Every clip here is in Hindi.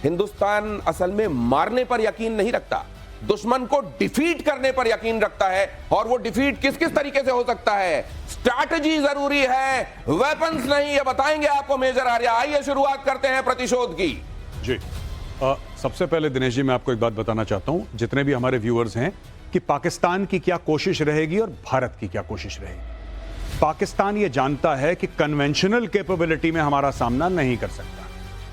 हिंदुस्तान असल में मारने पर यकीन नहीं रखता, दुश्मन को डिफीट करने पर यकीन रखता है। और वो डिफीट किस किस तरीके से हो सकता है? स्ट्रैटेजी जरूरी है, वेपन्स नहीं। ये बताएंगे आपको मेजर आर्या। आइए शुरुआत करते हैं प्रतिशोध की। जी सबसे पहले दिनेश जी मैं आपको एक बात बताना चाहता हूं, जितने भी हमारे व्यूअर्स हैं, कि पाकिस्तान की क्या कोशिश रहेगी और भारत की क्या कोशिश रहेगी। पाकिस्तान ये जानता है कि कन्वेंशनल कैपेबिलिटी में हमारा सामना नहीं कर सकता,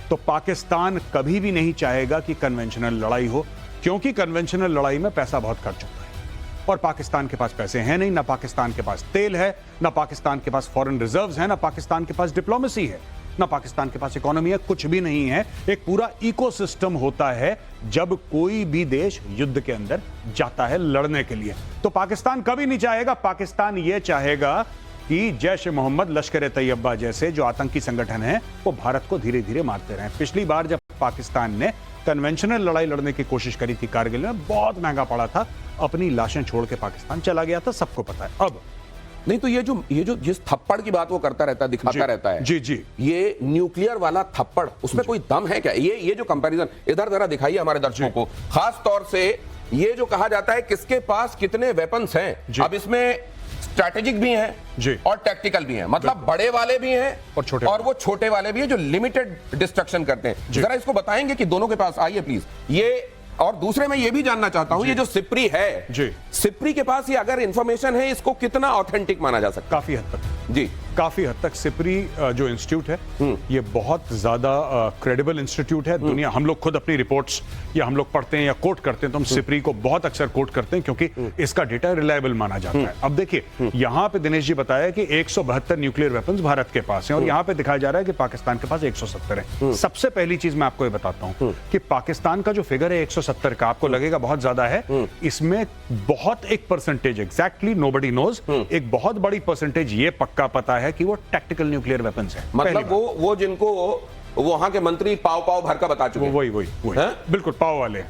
तो पाकिस्तान कभी भी नहीं चाहेगा कि कन्वेंशनल लड़ाई हो, क्योंकि कन्वेंशनल लड़ाई में पैसा बहुत खर्च होता है और पाकिस्तान के पास पैसे हैं नहीं। ना पाकिस्तान के पास तेल है, ना पाकिस्तान के पास फॉरेन रिजर्व्स हैं, ना पाकिस्तान के पास डिप्लोमेसी है, ना पाकिस्तान के पास इकोनॉमी है, कुछ भी नहीं है। एक पूरा इकोसिस्टम होता है जब कोई भी देश युद्ध के अंदर जाता है लड़ने के लिए। तो पाकिस्तान कभी नहीं चाहेगा। पाकिस्तान यह चाहेगा कि जैश ए मोहम्मद, लश्कर ए तैयबा जैसे जो आतंकी संगठन हैं वो भारत को धीरे धीरे मारते रहे। पिछली बार जब पाकिस्तान ने कन्वेंशनल लड़ाई लड़ने की कोशिश करी थी कारगिल में, बहुत महंगा पड़ा था, अपनी लाशें छोड़ के पाकिस्तान चला गया था, सबको पता है। अब नहीं तो ये जो जिस थप्पड़ की बात वो करता रहता है, दिखाता रहता है, जी ये न्यूक्लियर वाला थप्पड़, उसमें कोई दम है क्या? ये जो कंपैरिजन इधर जरा दिखाइए हमारे दर्शकों को, खास तौर से ये जो कहा जाता है किसके पास कितने वेपन्स हैं। अब इसमें स्ट्रैटेजिक भी हैं और टैक्टिकल भी हैं, मतलब बड़े वाले भी हैं और वो छोटे वाले भी हैं जो लिमिटेड डिस्ट्रक्शन करते हैं। जरा इसको बताएंगे कि दोनों के पास, आइए प्लीज। ये और दूसरे मैं ये भी जानना चाहता हूं, ये जो सिप्री है, सिप्री के पास ये अगर इंफॉर्मेशन है, इसको कितना ऑथेंटिक माना जा सकता है? काफी हद तक जी, काफी हद तक सिप्री जो इंस्टीट्यूट है ये बहुत ज्यादा क्रेडिबल इंस्टीट्यूट है। दुनिया, हम लोग खुद अपनी रिपोर्ट्स या हम लोग पढ़ते हैं या कोट करते हैं तो हम सिप्री को बहुत अक्सर कोट करते हैं क्योंकि इसका डेटा रिलायबल माना जाता है। अब देखिए यहां पे दिनेश जी बताया कि 172 न्यूक्लियर वेपन्स भारत के पास हैं और यहां पे दिखाया जा रहा है कि पाकिस्तान के पास 170 है। सबसे पहली चीज मैं आपको ये बताता हूं कि पाकिस्तान का जो फिगर है 170 का, आपको लगेगा बहुत ज्यादा है, इसमें बहुत एक परसेंटेज, एग्जैक्टली नोबडी नोज, एक बहुत बड़ी परसेंटेज ये पक्का पता है कि वो टैक्टिकल न्यूक्लियर वेपन्स है। मतलब वो जिनको वहां के मंत्री पाव भर का बता चुके हैं। वही बिल्कुल पाव वाले,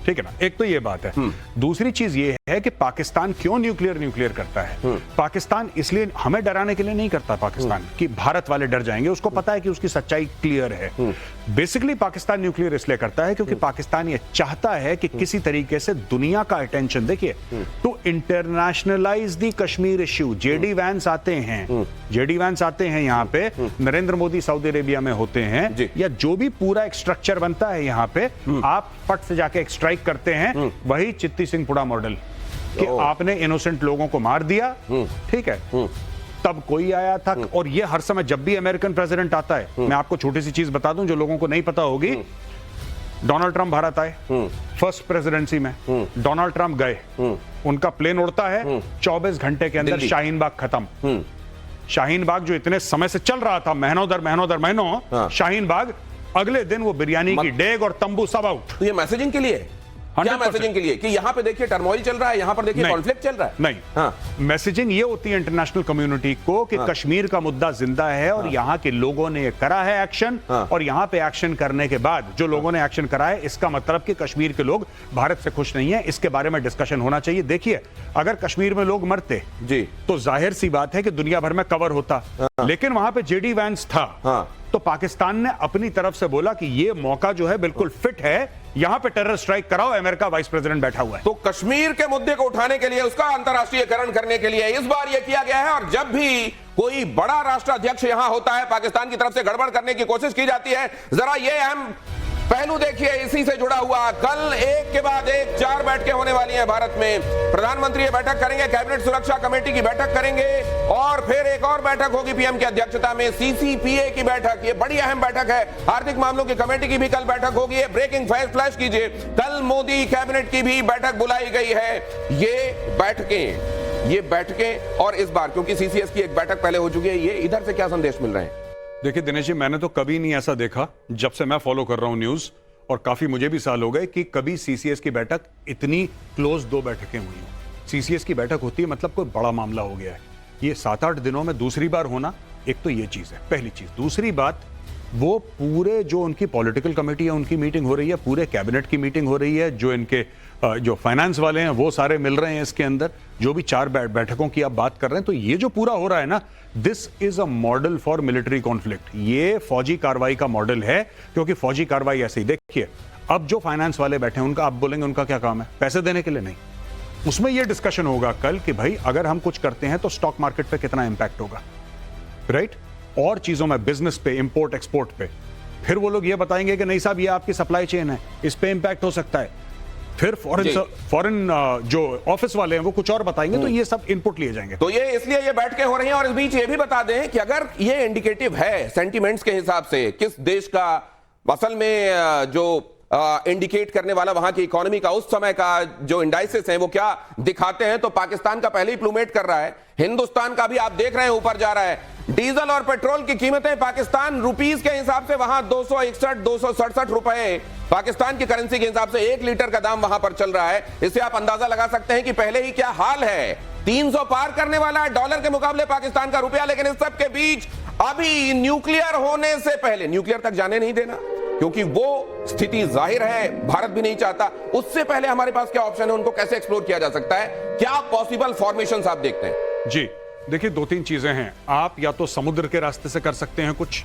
ठीक है ना। एक तो ये बात है। दूसरी चीज ये है कि पाकिस्तान क्यों न्यूक्लियर करता है। पाकिस्तान इसलिए हमें डराने के लिए नहीं करता पाकिस्तान कि भारत वाले डर जाएंगे, उसको पता है कि उसकी सच्चाई क्लियर है। बेसिकली पाकिस्तान न्यूक्लियर इसलिए करता है क्योंकि पाकिस्तान ये चाहता है कि किसी तरीके से दुनिया का अटेंशन, देखिए, to internationalize the Kashmir issue. JD Vance आते हैं यहाँ पे, नरेंद्र मोदी सऊदी अरेबिया में होते हैं, या जो भी पूरा एक स्ट्रक्चर बनता है यहाँ पे, आप फट से जाके एक स्ट्राइक करते हैं, वही चित्ती सिंह पुड़ा मॉडल कि आपने इनोसेंट लोगों को मार दिया, ठीक है। तब कोई आया था और ये हर समय जब भी अमेरिकन प्रेसिडेंट आता है, मैं आपको छोटी सी चीज बता दूं जो लोगों को नहीं पता होगी, डोनाल्ड ट्रंप भारत आए फर्स्ट प्रेसिडेंसी में, डोनाल्ड ट्रंप गए, उनका प्लेन उड़ता है, 24 घंटे के अंदर शाहीन बाग खत्म। शाहीन बाग जो इतने समय से चल रहा था, महीनों दर महीनों, शाहीन बाग अगले दिन वो बिरयानी की डेग और तंबू सब आउट। तो ये मैसेजिंग के लिए, क्या मैसेजिंग के लिए कि यहां पे देखिए टर्मोइल चल रहा है, यहां पर देखिए कॉन्फ्लिक्ट चल रहा है? नहीं, मैसेजिंग ये होती है इंटरनेशनल कम्युनिटी को कि कश्मीर का मुद्दा जिंदा है और यहां के लोगों ने करा है एक्शन, और यहां पे एक्शन करने के बाद जो लोगों ने एक्शन करा है, इसका मतलब कि कश्मीर के लोग भारत से खुश नहीं है, इसके बारे में डिस्कशन होना चाहिए। देखिए, अगर कश्मीर में लोग मरते जी तो जाहिर सी बात है कि दुनिया भर में कवर होता, लेकिन वहां पे जेडी वैंस था, तो पाकिस्तान ने अपनी तरफ से बोला कि ये मौका जो है बिल्कुल फिट है, यहां पे टेरर स्ट्राइक कराओ, अमेरिका वाइस प्रेसिडेंट बैठा हुआ है। तो कश्मीर के मुद्दे को उठाने के लिए, उसका अंतर्राष्ट्रीयकरण करने के लिए इस बार यह किया गया है। और जब भी कोई बड़ा राष्ट्राध्यक्ष यहां होता है, पाकिस्तान की तरफ से गड़बड़ करने की कोशिश की जाती है। जरा ये अहम पहलू देखिए, इसी से जुड़ा हुआ कल एक के बाद एक 4 बैठकें होने वाली हैं भारत में। प्रधानमंत्री बैठक करेंगे, कैबिनेट सुरक्षा कमेटी की बैठक करेंगे और फिर एक और बैठक होगी पीएम की अध्यक्षता में, सीसीपीए की बैठक। ये बड़ी अहम बैठक है। आर्थिक मामलों की कमेटी की भी कल बैठक होगी। ब्रेकिंग फ्लैश कीजिए, कल मोदी कैबिनेट की भी बैठक बुलाई गई है। ये बैठकें और इस बार क्योंकि सीसीएस की एक बैठक पहले हो चुकी है, ये इधर से क्या संदेश मिल रहे हैं? देखिए दिनेश जी, मैंने तो कभी नहीं ऐसा देखा जब से मैं फॉलो कर रहा हूं न्यूज, और काफी मुझे भी साल हो गए, कि कभी सीसीएस की बैठक इतनी क्लोज 2 बैठकें हुई हैं। सीसीएस की बैठक होती है मतलब कोई बड़ा मामला हो गया है। ये 7-8 दिनों में दूसरी बार होना, एक तो ये चीज है, पहली चीज। दूसरी बात, वो पूरे जो उनकी पॉलिटिकल कमेटी है उनकी मीटिंग हो रही है, पूरे कैबिनेट की मीटिंग हो रही है, जो इनके जो फाइनेंस वाले हैं वो सारे मिल रहे हैं इसके अंदर, जो भी 4 बैठकों की आप बात कर रहे हैं। तो ये जो पूरा हो रहा है ना, this is a model for military conflict. ये फौजी कार्रवाई का मॉडल है, क्योंकि फौजी कार्रवाई ऐसे ही देखिए, अब जो फाइनेंस वाले बैठे हैं उनका आप बोलेंगे उनका क्या काम है? पैसे देने के लिए नहीं। उसमें यह डिस्कशन होगा कल कि भाई अगर हम कुछ करते हैं तो स्टॉक मार्केट पे कितना इंपैक्ट होगा, राइट, और चीजों में, बिजनेस पे, इंपोर्ट एक्सपोर्ट पे। फिर वो लोग ये बताएंगे कि नहीं साहब ये आपकी सप्लाई चेन है, इस पे इंपैक्ट हो सकता है। फिर फॉरेन जो ऑफिस वाले हैं वो कुछ और बताएंगे। तो ये सब इनपुट लिए जाएंगे। तो ये इसलिए ये बैठ के हो रही है। और इस बीच ये भी बता दें कि अगर ये इंडिकेटिव है सेंटिमेंट्स के हिसाब से किस देश का असल में जो इंडिकेट करने वाला वहां की इकोनॉमी का उस समय का जो इंडाइसेस हैं वो क्या दिखाते हैं, तो पाकिस्तान का पहले ही प्लूमेट कर रहा है। हिंदुस्तान का भी आप देख रहे हैं ऊपर जा रहा है। डीजल और पेट्रोल की कीमतें पाकिस्तान रुपीस के हिसाब से वहां 267 रुपए पाकिस्तान की करेंसी के हिसाब से 1 लीटर का दाम वहां पर चल रहा है। इससे आप अंदाजा लगा सकते हैं कि पहले ही क्या हाल है। 300 पार करने वाला है डॉलर के मुकाबले पाकिस्तान का रुपया। लेकिन इस सब के बीच अभी न्यूक्लियर होने से पहले, न्यूक्लियर तक जाने नहीं देना क्योंकि वो स्थिति जाहिर है भारत भी नहीं चाहता, उससे पहले हमारे पास क्या ऑप्शन है, उनको कैसे एक्सप्लोर किया जा सकता है, क्या पॉसिबल फॉर्मेशंस आप देखते हैं? जी देखिए, 2-3 चीजें हैं। आप या तो समुद्र के रास्ते से कर सकते हैं कुछ,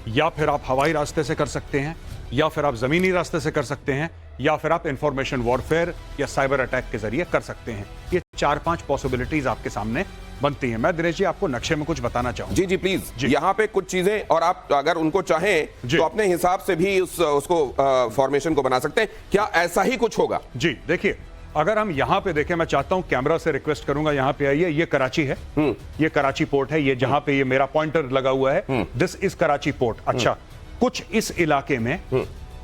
या फिर आप हवाई रास्ते से कर सकते हैं, या फिर आप जमीनी रास्ते से कर सकते हैं, या फिर आप इंफॉर्मेशन वॉरफेयर या साइबर अटैक के जरिए कर सकते हैं। ये 4-5 पॉसिबिलिटीज आपके सामने बनती हैं। मैं दिनेश जी आपको नक्शे में कुछ बताना चाहूंगा। जी जी प्लीज, यहाँ पे कुछ चीजें, और आप अगर उनको चाहें तो अपने हिसाब से भी उसको फॉर्मेशन को बना सकते हैं। क्या ऐसा ही कुछ होगा? जी देखिए, अगर हम यहां पे देखें, मैं चाहता हूं कैमरा से रिक्वेस्ट करूंगा, यहां पे आइए। ये कराची है, ये कराची पोर्ट है, ये जहां पे ये मेरा पॉइंटर लगा हुआ है, दिस इज कराची पोर्ट। अच्छा, कुछ इस इलाके में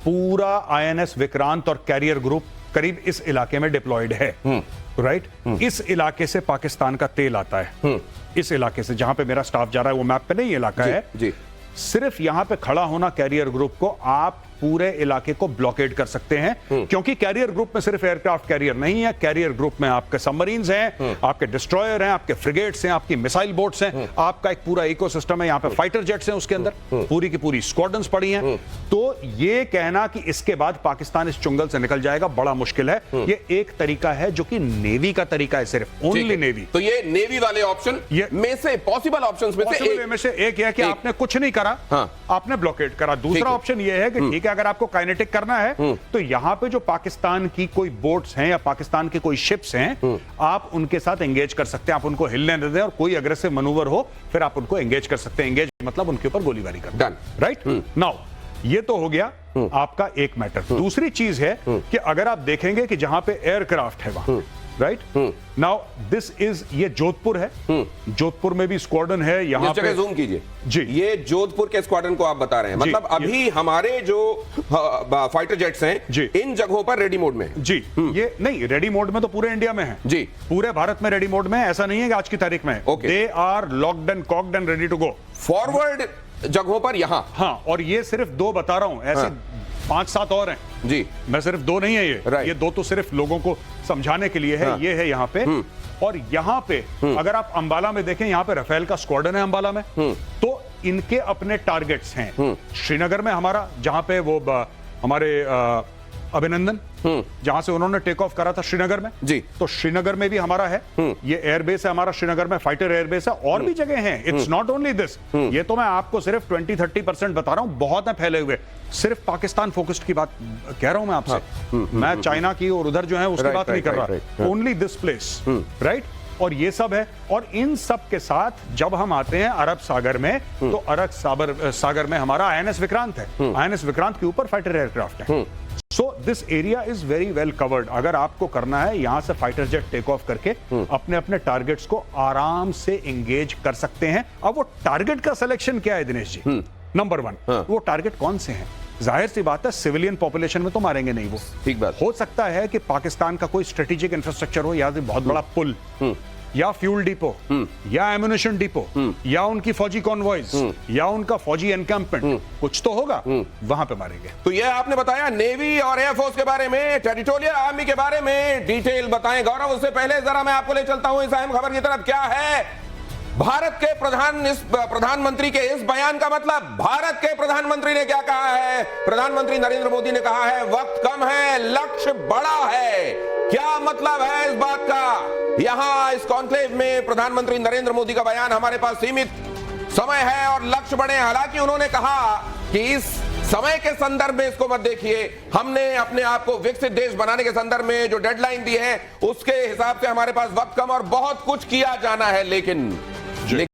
पूरा INS विक्रांत और कैरियर ग्रुप करीब इस इलाके में डिप्लॉयड है, राइट। इस इलाके से पाकिस्तान का तेल आता है, इस इलाके से जहां पे मेरा स्टाफ जा रहा है, वो मैप पे नहीं इलाका है जी। सिर्फ यहां पे खड़ा होना कैरियर ग्रुप को, आप पूरे इलाके को ब्लॉकेड कर सकते हैं, क्योंकि कैरियर ग्रुप में सिर्फ एयरक्राफ्ट कैरियर नहीं है, कैरियर ग्रुप में आपके सबमरीन्स हैं, आपके डिस्ट्रॉयर हैं, आपके फ्रिगेट्स हैं, आपकी मिसाइल बोट्स हैं, आपका एक पूरा इकोसिस्टम है। यहां पे फाइटर जेट्स हैं उसके अंदर, पूरी की पूरी स्क्वाड्रन्स पड़ी हैं। तो ये कहना कि इसके बाद पाकिस्तान इस चुंगल से निकल जाएगा बड़ा मुश्किल है। ये एक तरीका है जो कि नेवी का तरीका है, सिर्फ ओनली नेवी। तो ये नेवी वाले ऑप्शन में से, पॉसिबल ऑप्शंस में से एक है कि आपने कुछ नहीं करा, आपने ब्लॉकेड करा। दूसरा ऑप्शन ये है कि ठीक है, अगर आपको काइनेटिक करना है तो यहां पे जो पाकिस्तान की कोई बोट्स हैं या पाकिस्तान के कोई शिप्स हैं, आप उनके साथ एंगेज कर सकते हैं। आप उनको हिलने दे दें और कोई अग्रेसिव मनूवर हो, फिर आप उनको एंगेज कर सकते हैं। एंगेज मतलब उनके ऊपर गोलीबारी करना, राइट। नाउ ये तो हो गया आपका एक मैटर। दूसरी चीज है कि अगर आप देखेंगे कि जहां पे एयरक्राफ्ट है वहां, राइट, नाउ दिस इज, ये जोधपुर है, जोधपुर में भी स्क्वाड्रन है। यहां पे जूम कीजिए जी, ये जोधपुर के स्क्वाड्रन को आप बता रहे हैं, मतलब अभी हमारे जो फाइटर जेट्स हैं इन जगहों पर रेडी मोड में जी। ये नहीं, रेडी मोड में तो पूरे इंडिया में है जी, पूरे भारत में रेडी मोड में, ऐसा नहीं है कि आज की तारीख में। They are locked and cocked and ready to go forward जगहों पर यहां। हाँ, और ये सिर्फ 2 बता रहा हूं, ऐसे 5-7 और हैं जी। मैं सिर्फ 2 नहीं है ये 2 तो सिर्फ लोगों को समझाने के लिए है। ये है यहाँ पे, और यहाँ पे अगर आप अंबाला में देखें, यहाँ पे राफेल का स्क्वाड्रन है अंबाला में, तो इनके अपने टारगेट्स हैं। श्रीनगर में हमारा, जहां पे वो हमारे अभिनंदन, जहां से उन्होंने टेक ऑफ करा था श्रीनगर में जी, तो श्रीनगर में भी हमारा है। ये एयरबेस है हमारा श्रीनगर में, फाइटर एयरबेस है, और भी जगह हैं। It's not only this. ये तो मैं आपको सिर्फ 20-30% बता रहा हूं, बहुत है फैले हुए। सिर्फ पाकिस्तान फोकस्ड की बात कह रहा हूं मैं आपसे। मैं चाइना की और उधर जो है उसकी बात नहीं कर रहा, ओनली दिस प्लेस, राइट। और ये सब है, और इन सब के साथ जब हम आते हैं अरब सागर में, तो अरब सागर में हमारा INS विक्रांत है। INS विक्रांत के ऊपर फाइटर एयरक्राफ्ट है। So this area is very well covered. अगर आपको करना है, यहां से फाइटर जेट टेक ऑफ करके अपने अपने टारगेट्स को आराम से एंगेज कर सकते हैं। अब वो टारगेट का सिलेक्शन क्या है दिनेश जी? नंबर 1, वो टारगेट कौन से हैं? जाहिर सी बात है, सिविलियन पॉपुलेशन में तो मारेंगे नहीं वो, ठीक बात। हो सकता है कि पाकिस्तान का कोई स्ट्रेटेजिक इंफ्रास्ट्रक्चर हो, या बहुत बड़ा पुल, या फ्यूल डिपो, या एम्युनिशन डिपो, या उनकी फौजी कॉन्वॉयज, या उनका फौजी एनकैंपमेंट, कुछ तो होगा, वहां पे मारेंगे। तो ये आपने बताया नेवी और एयरफोर्स के बारे में, टेरिटोरियल आर्मी के बारे में डिटेल बताएं गौरव। उससे पहले जरा मैं आपको ले चलता हूं इस अहम खबर की तरफ। क्या है भारत के प्रधानमंत्री के इस बयान का मतलब, भारत के प्रधानमंत्री ने क्या कहा है? प्रधानमंत्री नरेंद्र मोदी ने कहा है वक्त कम है, लक्ष्य बड़ा है। क्या मतलब है इस बात का? यहां इस कॉन्क्लेव में प्रधानमंत्री नरेंद्र मोदी का बयान, हमारे पास सीमित समय है और लक्ष्य बड़े। हालांकि उन्होंने कहा कि इस समय के संदर्भ में इसको मत देखिए, हमने अपने आप को विकसित देश बनाने के संदर्भ में जो डेडलाइन दी है उसके हिसाब से हमारे पास वक्त कम और बहुत कुछ किया जाना है। लेकिन